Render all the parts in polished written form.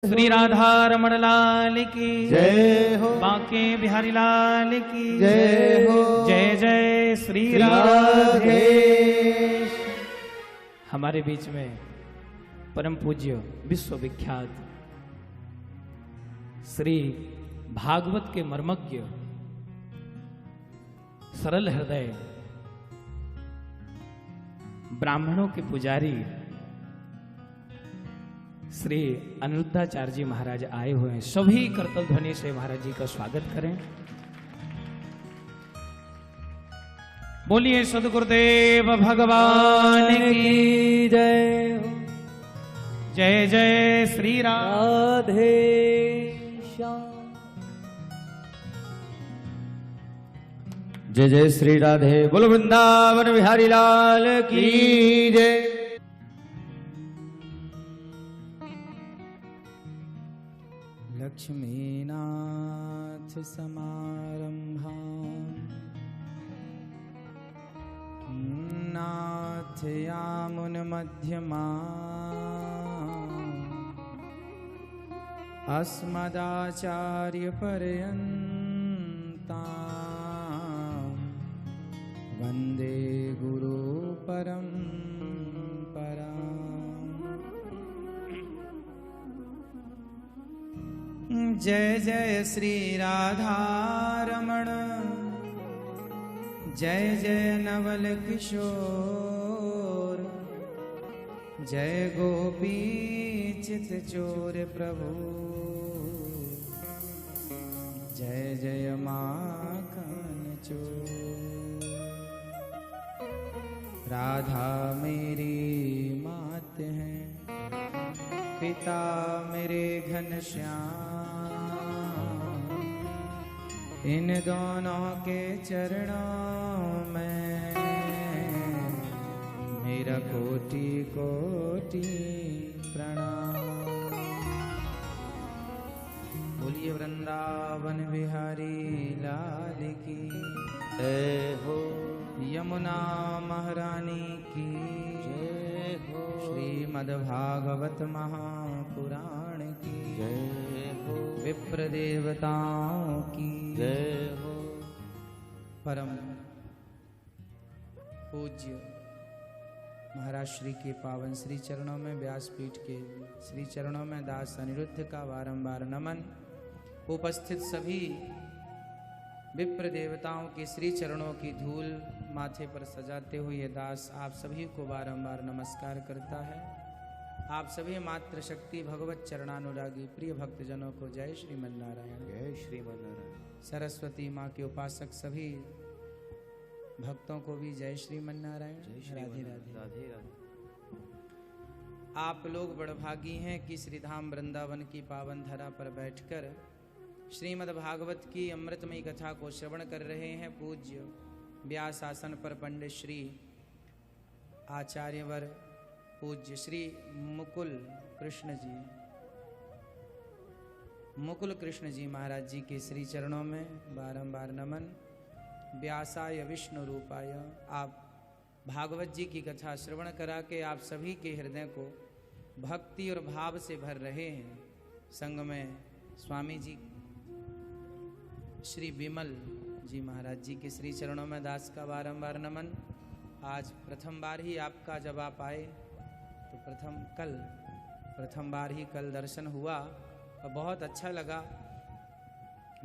श्री राधा रमण लाल की जय हो। बांके बिहारी लाल की जय हो। जय जय श्री राधे। हमारे बीच में परम पूज्य विश्वविख्यात श्री भागवत के मर्मज्ञ सरल हृदय ब्राह्मणों के पुजारी श्री अनिरुद्धाचार्य जी महाराज आए हुए हैं। सभी करतल ध्वनि से महाराज जी का स्वागत करें। बोलिए सद्गुरुदेव भगवान की जय हो। जय जय श्री राधे श्याम। जय जय श्री राधे। बोलो वृंदावन बिहारी लाल की जय। लक्ष्मीनाथ समारंभा नाथयामुन मध्यमा अस्मदाचार्य पर्यन्ता वंदे गुरु परंपरा। जय जय श्री राधा रमण जय जय नवल किशोर जय गोपी चित चोर प्रभु जय जय माखन चोर। राधा मेरी मात है पिता मेरे घनश्याम इन दोनों के चरणों में मेरा कोटि कोटि प्रणाम। बोलिए वृंदावन बिहारी लाल की जय हो। यमुना महारानी की जय हो। श्रीमद्भागवत महापुराण की जय हो। विप्र देवताओं की जय हो। परम पूज्य महाराज श्री के पावन श्री चरणों में व्यासपीठ के श्री चरणों में दास अनिरुद्ध का बारंबार नमन। उपस्थित सभी विप्र देवताओं के श्री चरणों की धूल माथे पर सजाते हुए दास आप सभी को बारंबार नमस्कार करता है। आप सभी मात्र शक्ति भगवत चरणानुरागी प्रिय भक्तजनों को जय श्रीमन्नारायण। जय श्रीमन्नारायण। सरस्वती माँ के उपासक सभी भक्तों को भी जय श्रीमन्नारायण। राधे राधे। राधे राधे। आप लोग बड़भागी हैं कि श्रीधाम वृंदावन की पावन धरा पर बैठकर श्रीमद् भागवत की अमृतमयी कथा को श्रवण कर रहे हैं। पूज्य व्यास आसन पर पंडित श्री आचार्यवर पूज्य श्री मुकुल कृष्ण जी महाराज जी के श्री चरणों में बारंबार नमन। व्यासाय विष्णु रूपाय। आप भागवत जी की कथा श्रवण करा के आप सभी के हृदय को भक्ति और भाव से भर रहे हैं। संग में स्वामी जी श्री विमल जी महाराज जी के श्री चरणों में दास का बारंबार नमन। आज प्रथम बार ही आपका जब आप आए तो प्रथम बार ही कल दर्शन हुआ और बहुत अच्छा लगा।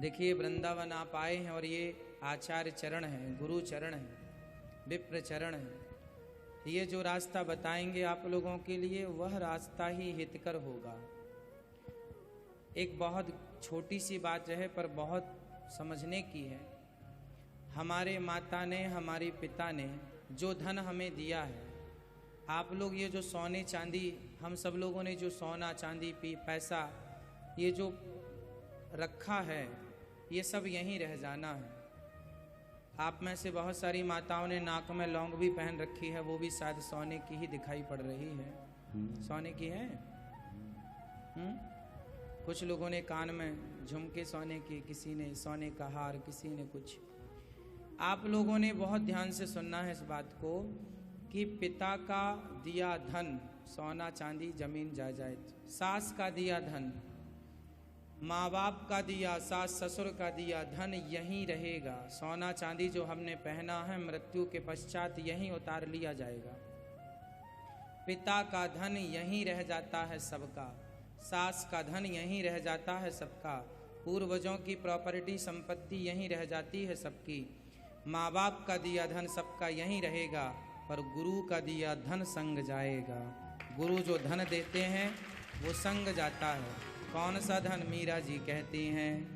देखिए वृंदावन आप आए हैं और ये आचार्य चरण हैं, गुरु चरण हैं, विप्र चरण हैं। ये जो रास्ता बताएंगे आप लोगों के लिए वह रास्ता ही हितकर होगा। एक बहुत छोटी सी बात है पर बहुत समझने की है। हमारे माता ने हमारे पिता ने जो धन हमें दिया है, आप लोग ये जो सोने चांदी हम सब लोगों ने जो सोना चांदी पैसा ये जो रखा है ये सब यहीं रह जाना है। आप में से बहुत सारी माताओं ने नाक में लौंग भी पहन रखी है, वो भी शायद सोने की ही दिखाई पड़ रही है। सोने की है। कुछ लोगों ने कान में झुमके सोने के, किसी ने सोने का हार, किसी ने कुछ। आप लोगों ने बहुत ध्यान से सुनना है इस बात को कि पिता का दिया धन सोना चांदी जमीन जायदाद। सास का दिया धन, माँ बाप का दिया, सास ससुर का दिया धन यहीं रहेगा। सोना चांदी जो हमने पहना है मृत्यु के पश्चात यहीं उतार लिया जाएगा। पिता का धन यहीं रह जाता है सबका, सास का धन यहीं रह जाता है सबका, पूर्वजों की प्रॉपर्टी संपत्ति यहीं रह जाती है सबकी। माँ बाप का दिया धन सबका यहीं रहेगा, पर गुरु का दिया धन संग जाएगा। गुरु जो धन देते हैं वो संग जाता है। कौन सा धन? मीरा जी कहती हैं,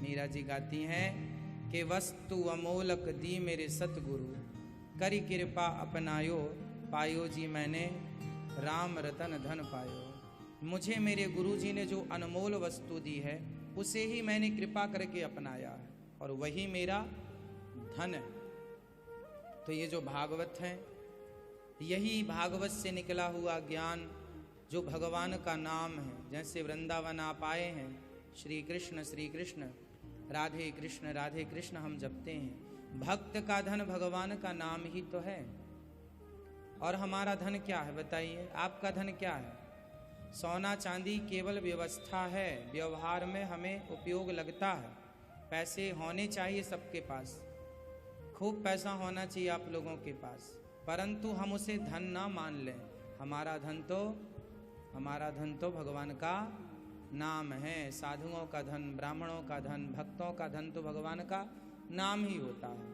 मीरा जी गाती हैं कि वस्तु अमोलक दी मेरे सतगुरु, करी कृपा अपनायो, पायो जी मैंने राम रतन धन पायो। मुझे मेरे गुरु जी ने जो अनमोल वस्तु दी है उसे ही मैंने कृपा करके अपनाया है और वही मेरा धन है। तो ये जो भागवत है, यही भागवत से निकला हुआ ज्ञान जो भगवान का नाम है। जैसे वृंदावन आप आए हैं, श्री कृष्ण राधे कृष्ण हम जपते हैं। भक्त का धन भगवान का नाम ही तो है। और हमारा धन क्या है बताइए? आपका धन क्या है? सोना चांदी केवल व्यवस्था है, व्यवहार में हमें उपयोग लगता है। पैसे होने चाहिए सबके पास, खूब पैसा होना चाहिए आप लोगों के पास, परंतु हम उसे धन ना मान लें। हमारा धन तो भगवान का नाम है। साधुओं का धन, ब्राह्मणों का धन, भक्तों का धन तो भगवान का नाम ही होता है।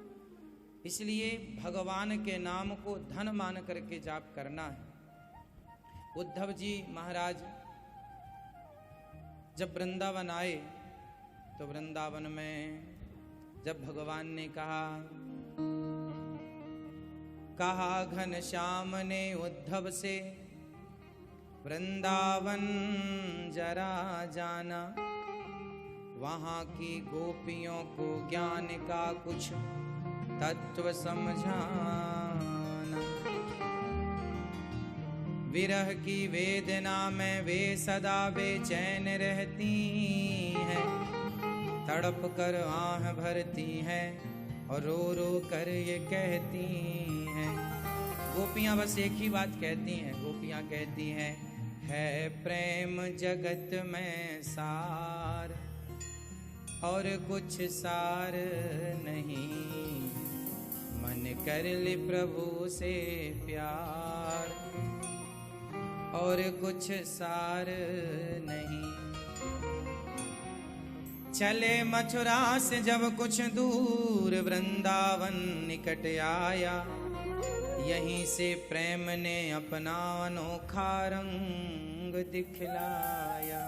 इसलिए भगवान के नाम को धन मान करके जाप करना है। उद्धव जी महाराज जब वृंदावन आए तो वृंदावन में जब भगवान ने कहा घनश्याम ने उद्धव से, वृंदावन जरा जाना, वहाँ की गोपियों को ज्ञान का कुछ तत्व समझाना। विरह की वेदना में वे सदा बेचैन रहती हैं, तड़प कर आह भरती हैं और रो रो कर ये कहती हैं। गोपियां बस एक ही बात कहती हैं, गोपियां कहती हैं, है प्रेम जगत में सार और कुछ सार नहीं, मन कर ले प्रभु से प्यार और कुछ सार नहीं। चले मथुरा से जब कुछ दूर, वृंदावन निकट आया, यहीं से प्रेम ने अपना अनोखा रंग दिखलाया।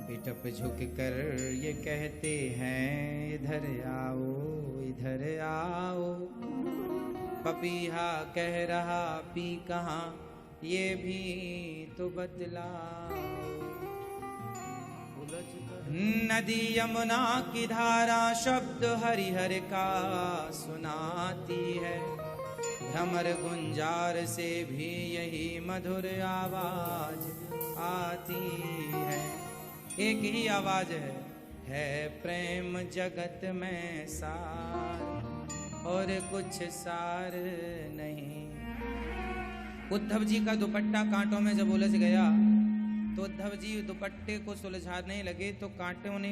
बिटप झुक कर ये कहते हैं, इधर आओ इधर आओ, पपीहा कह रहा पी कहाँ, ये भी तो बतलाओ। नदी यमुना की धारा शब्द हरिहर का सुनाती है, भ्रमर गुंजार से भी यही मधुर आवाज आती है। एक ही आवाज है प्रेम जगत में सार और कुछ सार नहीं। उद्धव जी का दुपट्टा कांटों में जब उलझ गया तो उद्धव जी दुपट्टे को सुलझाने लगे तो कांटों ने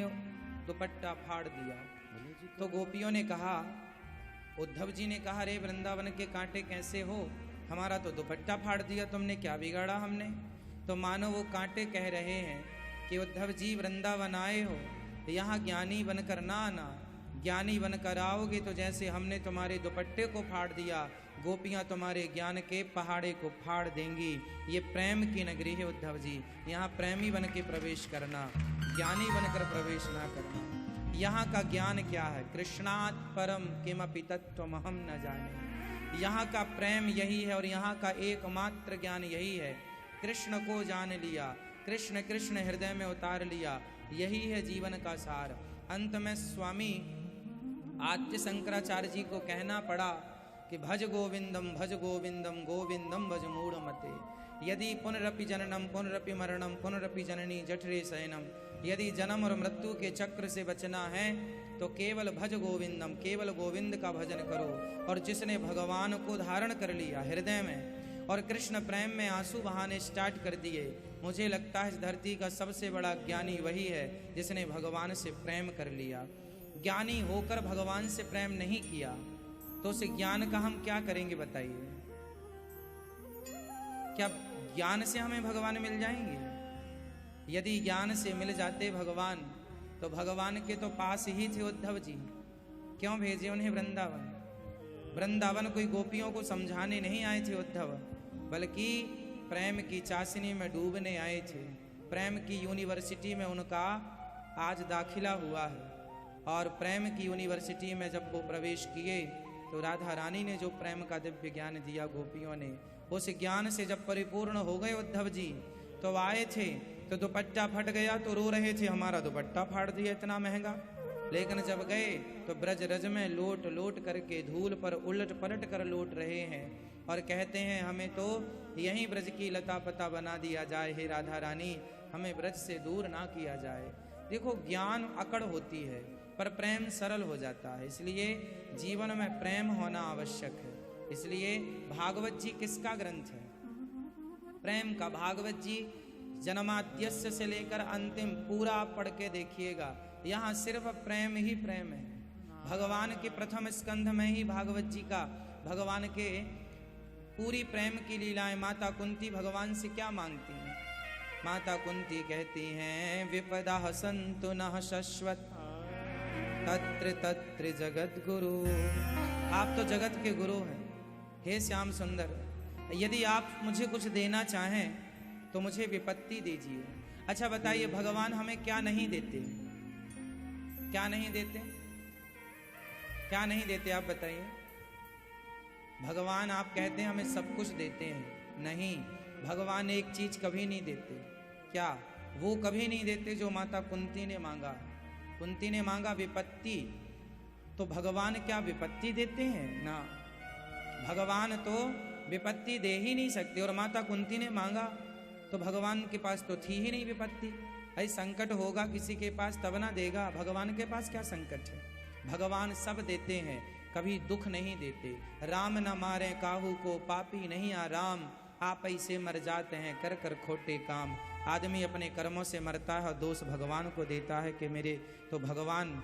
दुपट्टा फाड़ दिया। तो गोपियों ने कहा, उद्धव जी ने कहा, रे वृंदावन के कांटे कैसे हो, हमारा तो दुपट्टा फाड़ दिया, तुमने क्या बिगाड़ा हमने? तो मानो वो कांटे कह रहे हैं कि उद्धव जी वृंदावन आए हो, यहाँ ज्ञानी बनकर ना आना, ज्ञानी बनकर आओगे तो जैसे हमने तुम्हारे दुपट्टे को फाड़ दिया, गोपियाँ तुम्हारे ज्ञान के पहाड़े को फाड़ देंगी। ये प्रेम की नगरी है उद्धव जी, यहाँ प्रेमी बन के प्रवेश करना, ज्ञानी बनकर प्रवेश ना करना। यहाँ का ज्ञान क्या है? कृष्णात् परम किमपि तत्त्वमहं न जाने। यहाँ का प्रेम यही है और यहाँ का एकमात्र ज्ञान यही है। कृष्ण को जान लिया, कृष्ण कृष्ण हृदय में उतार लिया, यही है जीवन का सार। अंत में स्वामी आद्य शंकराचार्य जी को कहना पड़ा कि भज गोविंदम गोविंदम भज मूढ़मते। यदि पुनरपि जननम पुनरपि मरणम पुनरपि जननी जठरे शयनम, यदि जन्म और मृत्यु के चक्र से बचना है तो केवल भज गोविंदम, केवल गोविंद का भजन करो। और जिसने भगवान को धारण कर लिया हृदय में और कृष्ण प्रेम में आंसू बहाने स्टार्ट कर दिए। मुझे लगता है इस धरती का सबसे बड़ा ज्ञानी वही है जिसने भगवान से प्रेम कर लिया। ज्ञानी होकर भगवान से प्रेम नहीं किया तो उस ज्ञान का हम क्या करेंगे बताइए? क्या ज्ञान से हमें भगवान मिल जाएंगे? यदि ज्ञान से मिल जाते भगवान तो भगवान के तो पास ही थे उद्धव जी, क्यों भेजे उन्हें वृंदावन? वृंदावन कोई गोपियों को समझाने नहीं आए थे उद्धव, बल्कि प्रेम की चाशनी में डूबने आए थे। प्रेम की यूनिवर्सिटी में उनका आज दाखिला हुआ है, और प्रेम की यूनिवर्सिटी में जब वो प्रवेश किए तो राधा रानी ने जो प्रेम का दिव्य ज्ञान दिया गोपियों ने, उस ज्ञान से जब परिपूर्ण हो गए उद्धव जी तो आए थे तो दुपट्टा फट गया तो रो रहे थे हमारा दुपट्टा फाड़ दिया इतना महंगा। लेकिन जब गए तो ब्रज रज में लोट लोट करके धूल पर उलट पलट कर लौट रहे हैं और कहते हैं हमें तो यहीं ब्रज की लता पता बना दिया जाए, हे राधा रानी हमें ब्रज से दूर ना किया जाए। देखो ज्ञान अकड़ होती है पर प्रेम सरल हो जाता है, इसलिए जीवन में प्रेम होना आवश्यक है। इसलिए भागवत जी किसका ग्रंथ है? प्रेम का। भागवत जी जन्माद्यस्य से लेकर अंतिम पूरा आप पढ़ के देखिएगा, यहाँ सिर्फ प्रेम ही प्रेम है। भगवान के प्रथम स्कंध में ही भागवत जी का भगवान के पूरी प्रेम की लीलाएं। माता कुंती भगवान से क्या मांगती हैं? माता कुंती कहती हैं विपदा सन्तु नः शश्वत तत्र तत्र जगत गुरु। आप तो जगत के गुरु हैं हे श्याम सुंदर, यदि आप मुझे कुछ देना चाहें तो मुझे विपत्ति दीजिए। अच्छा बताइए भगवान हमें क्या नहीं देते? क्या नहीं देते? क्या नहीं देते आप बताइए? भगवान आप कहते हैं हमें सब कुछ देते हैं, नहीं, भगवान एक चीज कभी नहीं देते। क्या? वो कभी नहीं देते जो माता कुंती ने मांगा। कुंती ने मांगा विपत्ति, तो भगवान क्या विपत्ति देते हैं? ना, भगवान तो विपत्ति दे ही नहीं सकते। और माता कुंती ने मांगा तो भगवान के पास तो थी ही नहीं विपत्ति। भाई संकट होगा किसी के पास तब ना देगा, भगवान के पास क्या संकट है? भगवान सब देते हैं, कभी दुख नहीं देते। राम न मारे काहू को पापी नहीं आराम, आप ऐसे मर जाते हैं कर कर खोटे काम। आदमी अपने कर्मों से मरता है, दोष भगवान को देता है कि मेरे तो भगवान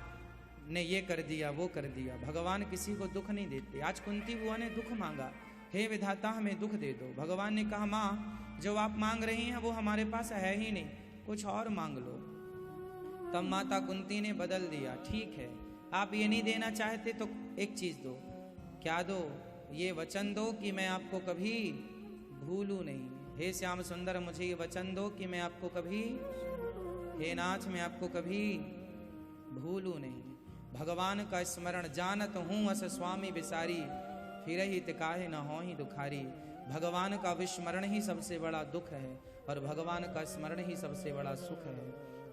ने ये कर दिया वो कर दिया। भगवान किसी को दुख नहीं देते। आज कुंती बुआ ने दुख मांगा, हे विधाता हमें दुख दे दो। भगवान ने कहा माँ जो आप मांग रही हैं वो हमारे पास है ही नहीं, कुछ और मांग लो। तब माता कुंती ने बदल दिया, ठीक है आप ये नहीं देना चाहते तो एक चीज दो। क्या दो? ये वचन दो कि मैं आपको कभी भूलूं नहीं। हे श्याम सुंदर मुझे ये वचन दो कि मैं आपको कभी, हे नाथ मैं आपको कभी भूलूं नहीं। भगवान का स्मरण जानत हूँ अस स्वामी विसारी, फिर ही तिकाहे न हो ही दुखारी। भगवान का विस्मरण ही सबसे बड़ा दुख है और भगवान का स्मरण ही सबसे बड़ा सुख है।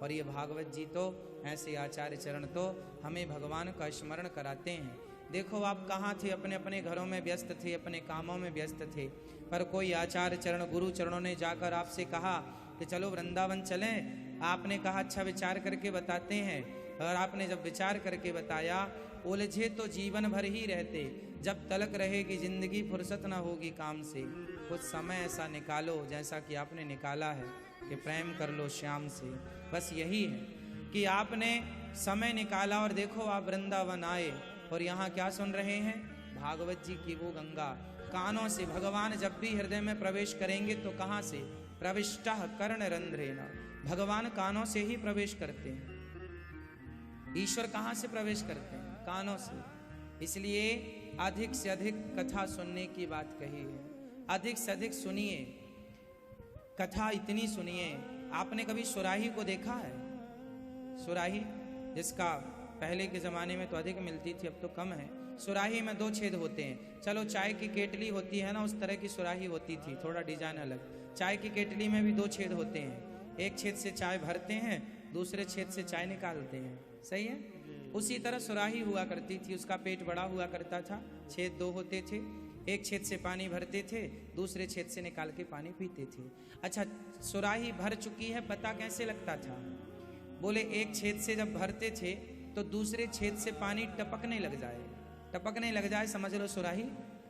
और ये भागवत जी तो ऐसे आचार्य चरण तो हमें भगवान का स्मरण कराते हैं। देखो आप कहाँ थे? अपने अपने घरों में व्यस्त थे, अपने कामों में व्यस्त थे, पर कोई आचार्य चरण गुरु चरणों ने जाकर आपसे कहा कि चलो वृंदावन चलें। आपने कहा अच्छा विचार करके बताते हैं, और आपने जब विचार करके बताया उलझे तो जीवन भर ही रहते, जब तलक रहेगी जिंदगी फुर्सत ना होगी काम से। कुछ समय ऐसा निकालो जैसा कि आपने निकाला है कि प्रेम कर लो श्याम से। बस यही है कि आपने समय निकाला और देखो आप वृंदावन आए और यहाँ क्या सुन रहे हैं? भागवत जी की वो गंगा कानों से। भगवान जब भी हृदय में प्रवेश करेंगे तो कहाँ से? प्रविष्टः कर्ण रंध्रेण। भगवान कानों से ही प्रवेश करते हैं। ईश्वर कहाँ से प्रवेश करते हैं? कानों से। इसलिए अधिक से अधिक कथा सुनने की बात कही है। अधिक से अधिक सुनिए कथा, इतनी सुनिए। आपने कभी सुराही को देखा है? सुराही जिसका पहले के ज़माने में तो अधिक मिलती थी, अब तो कम है। सुराही में 2 छेद होते हैं। चलो चाय की केटली होती है ना, उस तरह की सुराही होती थी, थोड़ा डिजाइन अलग। चाय की केटली में भी 2 छेद होते हैं। एक छेद से चाय भरते हैं, दूसरे छेद से चाय निकालते हैं। सही है? उसी तरह सुराही हुआ करती थी, उसका पेट बड़ा हुआ करता था, छेद 2 होते थे। एक छेद से पानी भरते थे, दूसरे छेद से निकाल के पानी पीते थे। अच्छा सुराही भर चुकी है पता कैसे लगता था? बोले एक छेद से जब भरते थे तो दूसरे छेद से पानी टपकने लग जाए। टपकने लग जाए समझ लो सुराही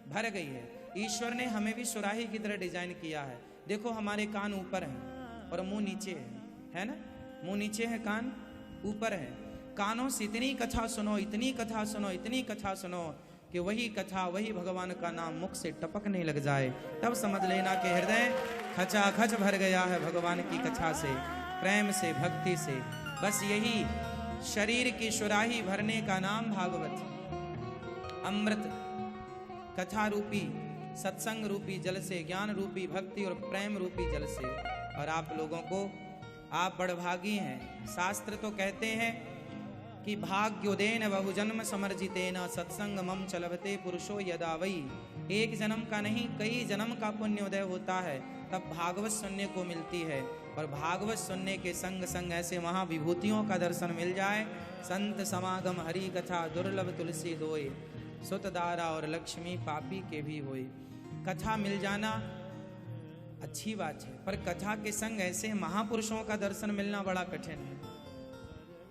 भर गई है। ईश्वर ने हमें भी सुराही की तरह डिजाइन किया है। देखो हमारे कान ऊपर हैं और मुंह नीचे है ना? मुंह नीचे है, कान ऊपर है। कानों से इतनी कथा सुनो, इतनी कथा सुनो, इतनी कथा सुनो कि वही कथा, वही भगवान का नाम मुख से टपकने लग जाए, तब समझ लेना कि हृदय खचाखच भर गया है भगवान की कथा से, प्रेम से, भक्ति से। बस यही शरीर की सुराही भरने का नाम भागवत। अमृत कथा रूपी, सत्संग रूपी जल से, ज्ञान रूपी, भक्ति और प्रेम रूपी जल से। और आप लोगों को, आप बड़भागी हैं। शास्त्र तो कहते हैं कि भाग्योदेन बहुजन्म समर्जितेन सत्संग मम चलवते पुरुषो यदा वै। एक जन्म का नहीं, कई जन्म का पुण्योदय होता है, तब भागवत सुनने को मिलती है। और भागवत सुनने के संग संग ऐसे महाविभूतियों का दर्शन मिल जाए। संत समागम हरि कथा दुर्लभ तुलसी दोए, सुत दारा और लक्ष्मी पापी के भी होए। कथा मिल जाना अच्छी बात है, पर कथा के संग ऐसे महापुरुषों का दर्शन मिलना बड़ा कठिन है।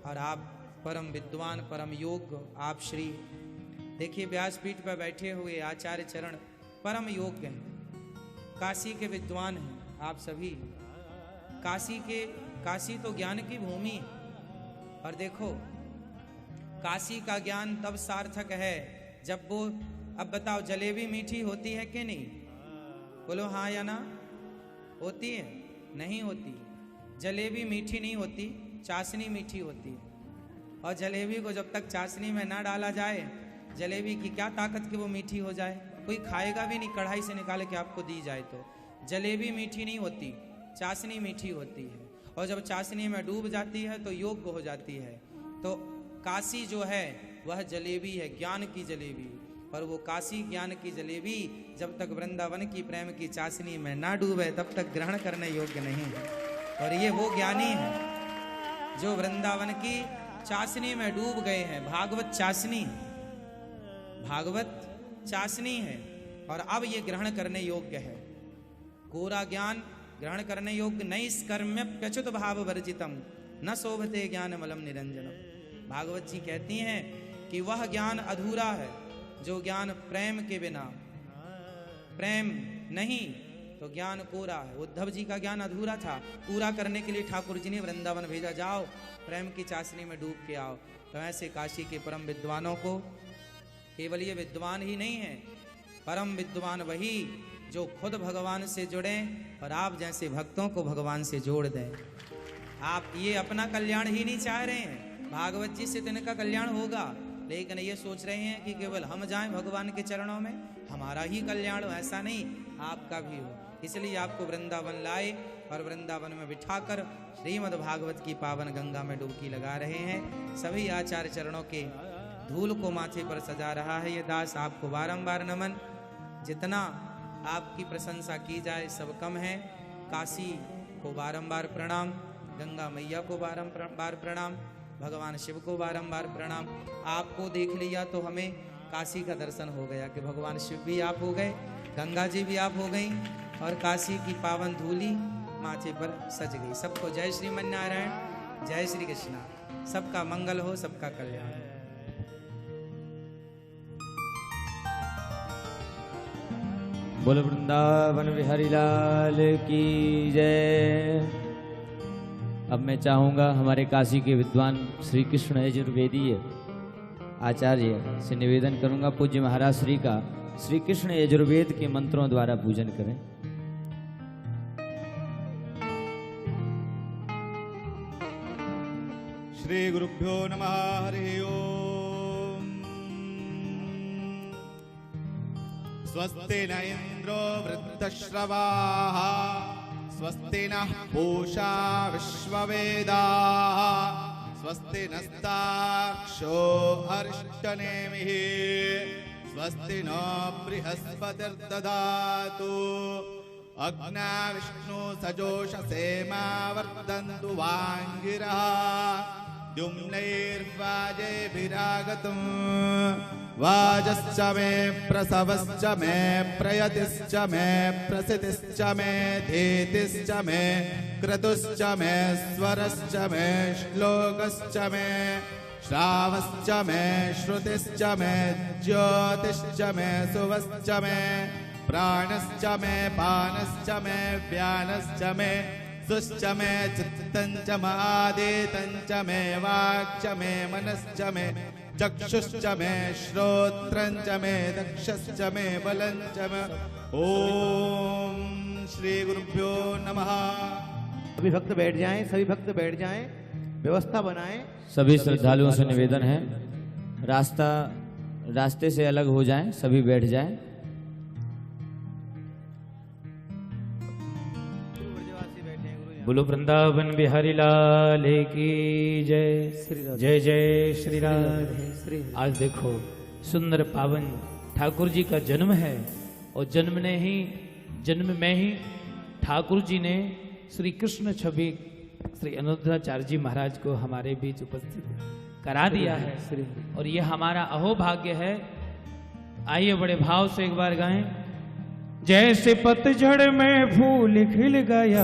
और आप परम विद्वान, परम योग्य, आप श्री देखिए व्यासपीठ पर बैठे हुए आचार्य चरण परम योग्य हैं, काशी के विद्वान हैं। आप सभी काशी तो ज्ञान की भूमि है। और देखो काशी का ज्ञान तब सार्थक है जब वो, अब बताओ जलेबी मीठी होती है कि नहीं? बोलो हाँ या ना? होती है? नहीं होती। जलेबी मीठी नहीं होती, चाशनी मीठी होती है। और जलेबी को जब तक चाशनी में ना डाला जाए, जलेबी की क्या ताकत कि वो मीठी हो जाए? कोई खाएगा भी नहीं, कढ़ाई से निकाल के आपको दी जाए तो। जलेबी मीठी नहीं होती, चाशनी मीठी होती है। और जब चाशनी में डूब जाती है तो योग्य हो जाती है। तो काशी जो है वह जलेबी है, ज्ञान की जलेबी। पर वो काशी ज्ञान की जलेबी जब तक वृंदावन की प्रेम की चाशनी में ना डूबे तब तक ग्रहण करने योग्य नहीं है। और ये वो ज्ञानी है जो वृंदावन की चाशनी में डूब गए हैं। भागवत चाशनी, भागवत चाशनी है और अब ये ग्रहण करने योग्य है। कोरा ज्ञान ग्रहण करने योग्य नहीं। कर्म्य प्रच्युत भाव वर्जितम न शोभते ज्ञान मलम निरंजनम। भागवत जी कहती हैं कि वह ज्ञान अधूरा है जो ज्ञान प्रेम के बिना, प्रेम नहीं तो ज्ञान कोरा है। उद्धव जी का ज्ञान अधूरा था, पूरा करने के लिए ठाकुर जी ने वृंदावन भेजा, जाओ प्रेम की चाशनी में डूब के आओ। तो ऐसे काशी के परम विद्वानों को, केवल ये विद्वान ही नहीं है, परम विद्वान वही जो खुद भगवान से जुड़े और आप जैसे भक्तों को भगवान से जोड़ दें। आप ये अपना कल्याण ही नहीं चाह रहे हैं, भागवत जी से तो इनका कल्याण होगा, लेकिन ये सोच रहे हैं कि केवल हम जाएं भगवान के चरणों में, हमारा ही कल्याण हो। ऐसा नहीं, आपका भी हो। इसलिए आपको वृंदावन लाए और वृंदावन में बिठाकर श्रीमद् भागवत की पावन गंगा में डुबकी लगा रहे हैं। सभी आचार्य चरणों के धूल को माथे पर सजा रहा है ये दास। आपको बारंबार नमन। जितना आपकी प्रशंसा की जाए सब कम है। काशी को बारंबार प्रणाम, गंगा मैया को बारंबार प्रणाम, भगवान शिव को बारंबार प्रणाम। आपको देख लिया तो हमें काशी का दर्शन हो गया कि भगवान शिव भी आप हो गए, गंगा जी भी आप हो गई और काशी की पावन धूली माथे पर सज गई। सबको जय श्रीमन नारायण, जय श्री कृष्णा। सबका मंगल हो, सबका कल्याण हो। बोल वृंदावन बिहारी लाल की जय। अब मैं चाहूँगा हमारे काशी के विद्वान श्री कृष्ण यजुर्वेदीय आचार्य से निवेदन करूँगा, पूज्य महाराज श्री का श्री कृष्ण यजुर्वेद के मंत्रों द्वारा पूजन करें। श्री गुरुभ्यो नमः। हरि ओम। स्वस्ति न इंद्रो वृद्धश्रवाः स्वस्ति नः पूषा विश्ववेदाः स्वस्ति नस्ताक्षो अरिष्टनेमिः स्वस्ति नो बृहस्पतिर्दधातु अग्ना विष्णु सजोषसे मा वर्धन्तु वाङ्गिरः द्युम्नैर्वाजेभिरागतम् वाजश्च मे प्रसवश्च मे प्रयतिश्च मे प्रसितिश्च मे धीतिश्च मे क्रतुश्च मे स्वरश्च मे श्लोकश्च मे श्रावश्च मे श्रुतिश्च मे ज्योतिश्च मे सुवश्च मे प्राणश्च मे पानश्च मे व्यानश्च मे सुश्च मे चित्तञ्च मादितञ्च मे वाक्च मे मनश्च मे चक्षुश्च मे श्रोत्रञ्च मे दक्षश्च मे बलञ्च मे ओम श्री गुरुभ्यो नमः। सभी भक्त बैठ जाएं, सभी भक्त बैठ जाएं, व्यवस्था बनाएं। सभी श्रद्धालुओं से निवेदन है रास्ते से अलग हो जाएं, सभी बैठ जाएं। बोलो वृंदावन बिहारी लाल की जय। जय जय श्री राधे। आज देखो सुंदर पावन ठाकुर जी का जन्म है और जन्म में ही ठाकुर जी ने श्री कृष्ण छवि श्री अनुरुद्धाचार्य जी महाराज को हमारे बीच उपस्थित करा दिया है और ये हमारा अहोभाग्य है। आइए बड़े भाव से एक बार गाएं। जैसे पतझड़ में फूल खिल गया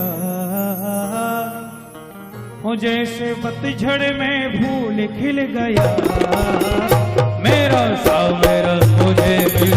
हो, जैसे पतझड़ में फूल खिल गया, मेरा साव मेरा मुझे मिल